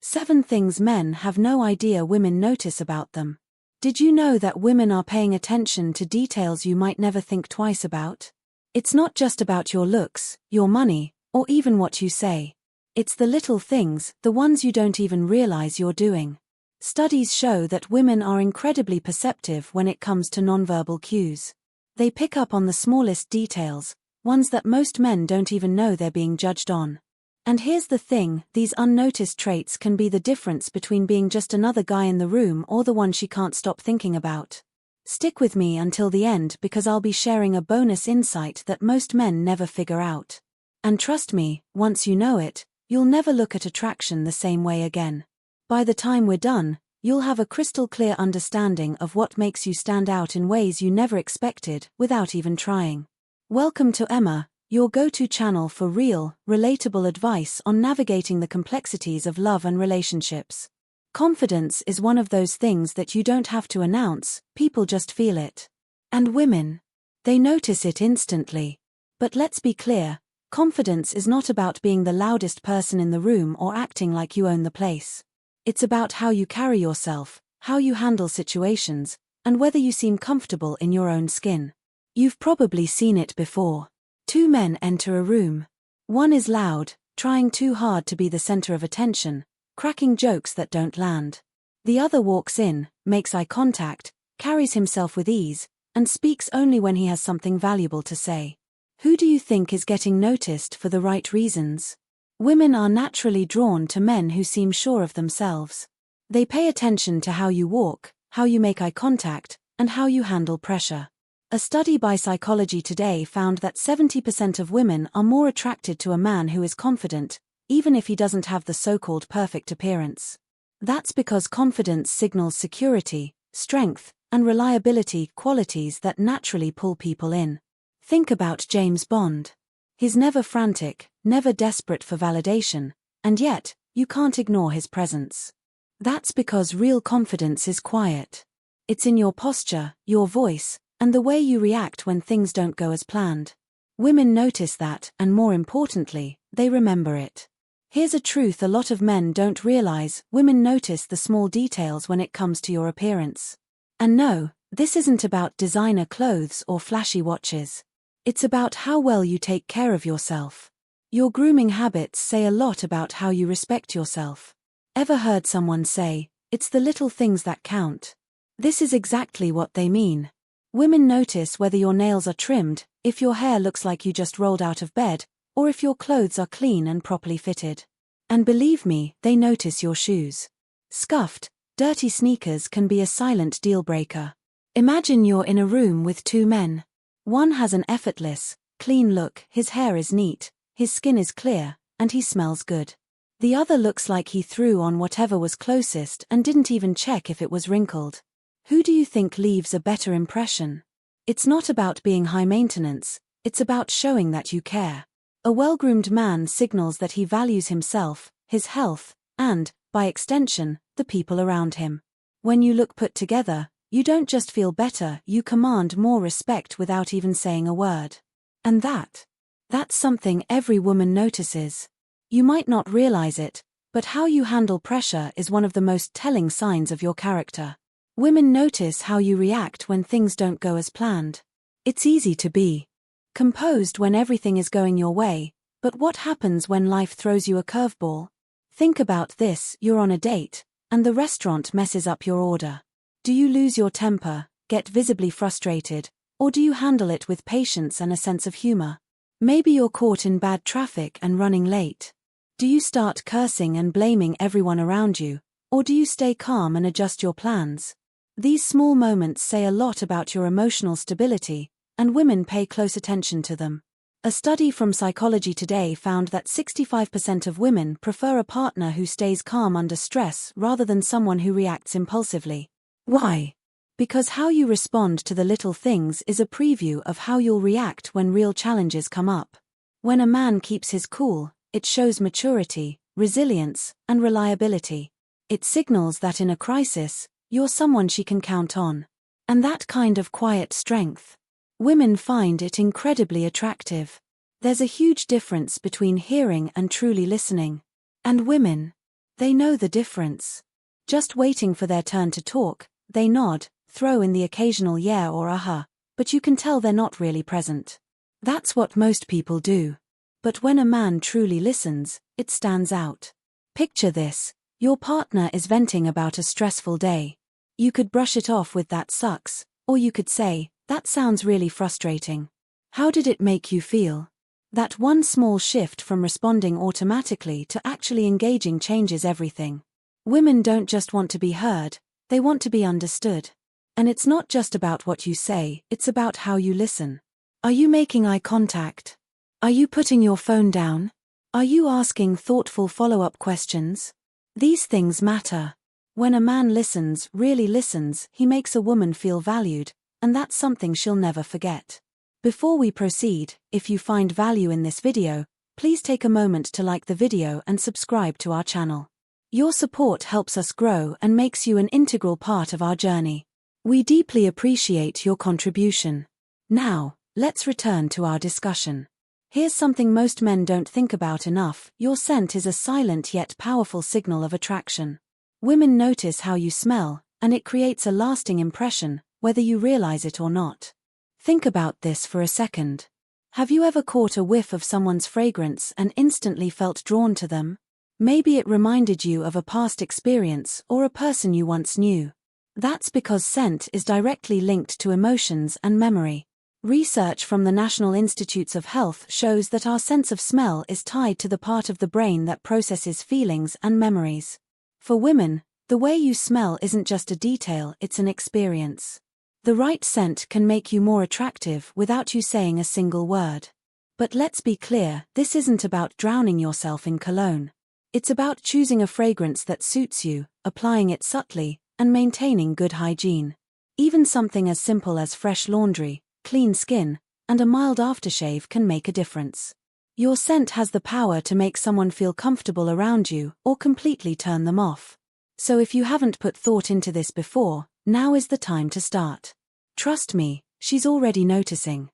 7 things men have no idea women notice about them. Did you know that women are paying attention to details you might never think twice about? It's not just about your looks, your money, or even what you say. It's the little things, the ones you don't even realize you're doing. Studies show that women are incredibly perceptive when it comes to nonverbal cues. They pick up on the smallest details, ones that most men don't even know they're being judged on. And here's the thing, these unnoticed traits can be the difference between being just another guy in the room or the one she can't stop thinking about. Stick with me until the end because I'll be sharing a bonus insight that most men never figure out. And trust me, once you know it, you'll never look at attraction the same way again. By the time we're done, you'll have a crystal clear understanding of what makes you stand out in ways you never expected without even trying. Welcome to Emma, your go-to channel for real, relatable advice on navigating the complexities of love and relationships. Confidence is one of those things that you don't have to announce, people just feel it. And women, they notice it instantly. But let's be clear, confidence is not about being the loudest person in the room or acting like you own the place. It's about how you carry yourself, how you handle situations, and whether you seem comfortable in your own skin. You've probably seen it before. 2 men enter a room. One is loud, trying too hard to be the center of attention, cracking jokes that don't land. The other walks in, makes eye contact, carries himself with ease, and speaks only when he has something valuable to say. Who do you think is getting noticed for the right reasons? Women are naturally drawn to men who seem sure of themselves. They pay attention to how you walk, how you make eye contact, and how you handle pressure. A study by Psychology Today found that 70% of women are more attracted to a man who is confident, even if he doesn't have the so-called perfect appearance. That's because confidence signals security, strength, and reliability, qualities that naturally pull people in. Think about James Bond. He's never frantic, never desperate for validation, and yet, you can't ignore his presence. That's because real confidence is quiet. It's in your posture, your voice, and the way you react when things don't go as planned. Women notice that, and more importantly, they remember it. Here's a truth a lot of men don't realize: women notice the small details when it comes to your appearance. And no, this isn't about designer clothes or flashy watches. It's about how well you take care of yourself. Your grooming habits say a lot about how you respect yourself. Ever heard someone say, "It's the little things that count"? This is exactly what they mean. Women notice whether your nails are trimmed, if your hair looks like you just rolled out of bed, or if your clothes are clean and properly fitted. And believe me, they notice your shoes. Scuffed, dirty sneakers can be a silent deal breaker. Imagine you're in a room with 2 men. One has an effortless, clean look, his hair is neat, his skin is clear, and he smells good. The other looks like he threw on whatever was closest and didn't even check if it was wrinkled. Who do you think leaves a better impression? It's not about being high maintenance, it's about showing that you care. A well-groomed man signals that he values himself, his health, and, by extension, the people around him. When you look put together, you don't just feel better, you command more respect without even saying a word. And that's something every woman notices. You might not realize it, but how you handle pressure is one of the most telling signs of your character. Women notice how you react when things don't go as planned. It's easy to be composed when everything is going your way, but what happens when life throws you a curveball? Think about this: you're on a date, and the restaurant messes up your order. Do you lose your temper, get visibly frustrated, or do you handle it with patience and a sense of humor? Maybe you're caught in bad traffic and running late. Do you start cursing and blaming everyone around you, or do you stay calm and adjust your plans? These small moments say a lot about your emotional stability, and women pay close attention to them. A study from Psychology Today found that 65% of women prefer a partner who stays calm under stress rather than someone who reacts impulsively. Why? Because how you respond to the little things is a preview of how you'll react when real challenges come up. When a man keeps his cool, it shows maturity, resilience, and reliability. It signals that in a crisis, you're someone she can count on. And that kind of quiet strength, women find it incredibly attractive. There's a huge difference between hearing and truly listening. And women, They know the difference. Just waiting for their turn to talk, they nod, throw in the occasional yeah or aha, but you can tell they're not really present. That's what most people do. But when a man truly listens, it stands out. Picture this: your partner is venting about a stressful day. You could brush it off with "that sucks," or you could say, "that sounds really frustrating. How did it make you feel?" That one small shift from responding automatically to actually engaging changes everything. Women don't just want to be heard, they want to be understood. And it's not just about what you say, it's about how you listen. Are you making eye contact? Are you putting your phone down? Are you asking thoughtful follow-up questions? These things matter. When a man listens, really listens, he makes a woman feel valued, and that's something she'll never forget. Before we proceed, if you find value in this video, please take a moment to like the video and subscribe to our channel. Your support helps us grow and makes you an integral part of our journey. We deeply appreciate your contribution. Now, let's return to our discussion. Here's something most men don't think about enough: your scent is a silent yet powerful signal of attraction. Women notice how you smell, and it creates a lasting impression, whether you realize it or not. Think about this for a second. Have you ever caught a whiff of someone's fragrance and instantly felt drawn to them? Maybe it reminded you of a past experience or a person you once knew. That's because scent is directly linked to emotions and memory. Research from the National Institutes of Health shows that our sense of smell is tied to the part of the brain that processes feelings and memories. For women, the way you smell isn't just a detail, it's an experience. The right scent can make you more attractive without you saying a single word. But let's be clear, this isn't about drowning yourself in cologne. It's about choosing a fragrance that suits you, applying it subtly, and maintaining good hygiene. Even something as simple as fresh laundry, clean skin, and a mild aftershave can make a difference. Your scent has the power to make someone feel comfortable around you or completely turn them off. So if you haven't put thought into this before, now is the time to start. Trust me, she's already noticing.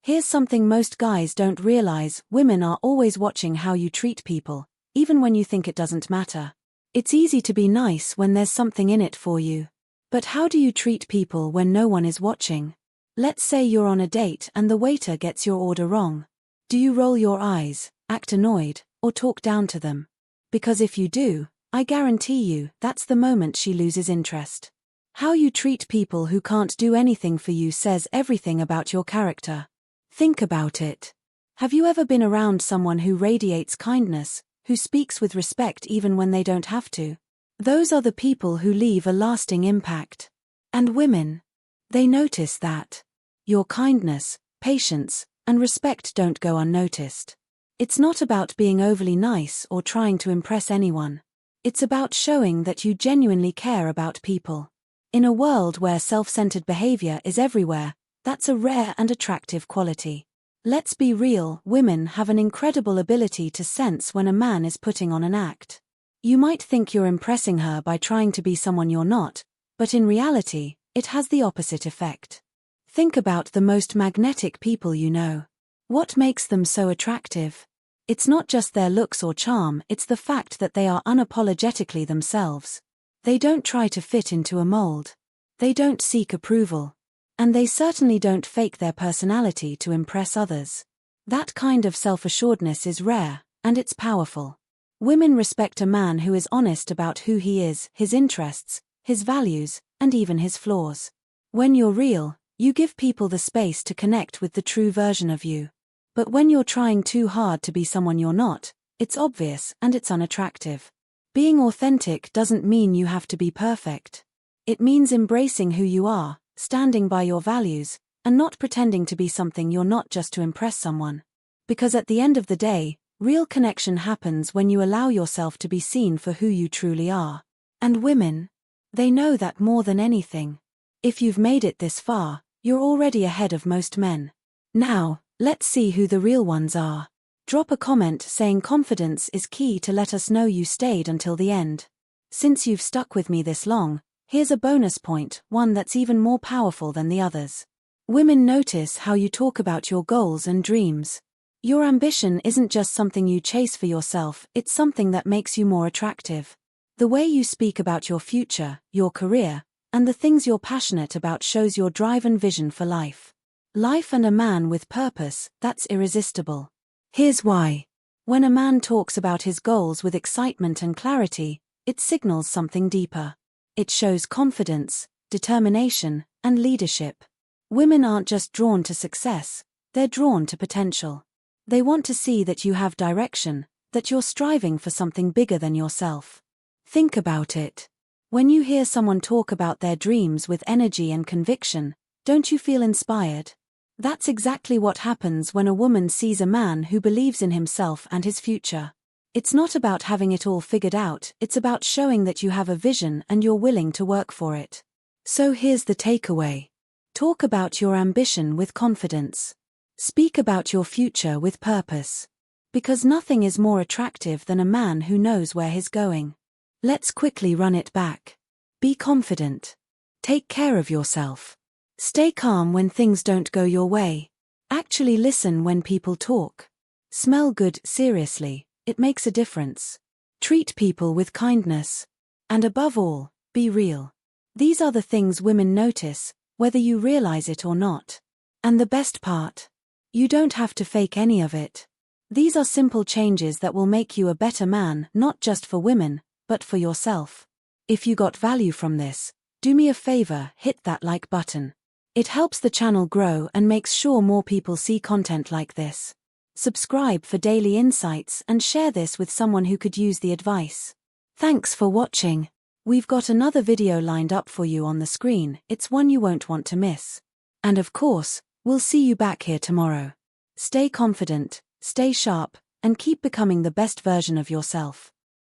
Here's something most guys don't realize: women are always watching how you treat people, even when you think it doesn't matter. It's easy to be nice when there's something in it for you. But how do you treat people when no one is watching? Let's say you're on a date and the waiter gets your order wrong. Do you roll your eyes, act annoyed, or talk down to them? Because if you do, I guarantee you, that's the moment she loses interest. How you treat people who can't do anything for you says everything about your character. Think about it. Have you ever been around someone who radiates kindness, who speaks with respect even when they don't have to? Those are the people who leave a lasting impact. And women, they notice that. Your kindness, patience, and respect don't go unnoticed. It's not about being overly nice or trying to impress anyone. It's about showing that you genuinely care about people. In a world where self-centered behavior is everywhere, that's a rare and attractive quality. Let's be real, women have an incredible ability to sense when a man is putting on an act. You might think you're impressing her by trying to be someone you're not, but in reality, it has the opposite effect. Think about the most magnetic people you know. What makes them so attractive? It's not just their looks or charm, it's the fact that they are unapologetically themselves. They don't try to fit into a mold. They don't seek approval. And they certainly don't fake their personality to impress others. That kind of self-assuredness is rare, and it's powerful. Women respect a man who is honest about who he is, his interests, his values, and even his flaws. When you're real, you give people the space to connect with the true version of you. But when you're trying too hard to be someone you're not, it's obvious and it's unattractive. Being authentic doesn't mean you have to be perfect. It means embracing who you are, standing by your values, and not pretending to be something you're not just to impress someone. Because at the end of the day, real connection happens when you allow yourself to be seen for who you truly are. And women, they know that more than anything. If you've made it this far, you're already ahead of most men. Now, let's see who the real ones are. Drop a comment saying confidence is key to let us know you stayed until the end. Since you've stuck with me this long, here's a bonus point, one that's even more powerful than the others. Women notice how you talk about your goals and dreams. Your ambition isn't just something you chase for yourself, it's something that makes you more attractive. The way you speak about your future, your career, and the things you're passionate about shows your drive and vision for life. Life and a man with purpose, that's irresistible. Here's why. When a man talks about his goals with excitement and clarity, it signals something deeper. It shows confidence, determination, and leadership. Women aren't just drawn to success, they're drawn to potential. They want to see that you have direction, that you're striving for something bigger than yourself. Think about it. When you hear someone talk about their dreams with energy and conviction, don't you feel inspired? That's exactly what happens when a woman sees a man who believes in himself and his future. It's not about having it all figured out, it's about showing that you have a vision and you're willing to work for it. So here's the takeaway. Talk about your ambition with confidence. Speak about your future with purpose. Because nothing is more attractive than a man who knows where he's going. Let's quickly run it back. Be confident. Take care of yourself. Stay calm when things don't go your way. Actually listen when people talk. Smell good, seriously, it makes a difference. Treat people with kindness. And above all, be real. These are the things women notice, whether you realize it or not. And the best part? You don't have to fake any of it. These are simple changes that will make you a better man, not just for women, but for yourself. If you got value from this, do me a favor, hit that like button. It helps the channel grow and makes sure more people see content like this. Subscribe for daily insights and share this with someone who could use the advice. Thanks for watching. We've got another video lined up for you on the screen, it's one you won't want to miss. And of course, we'll see you back here tomorrow. Stay confident, stay sharp, and keep becoming the best version of yourself.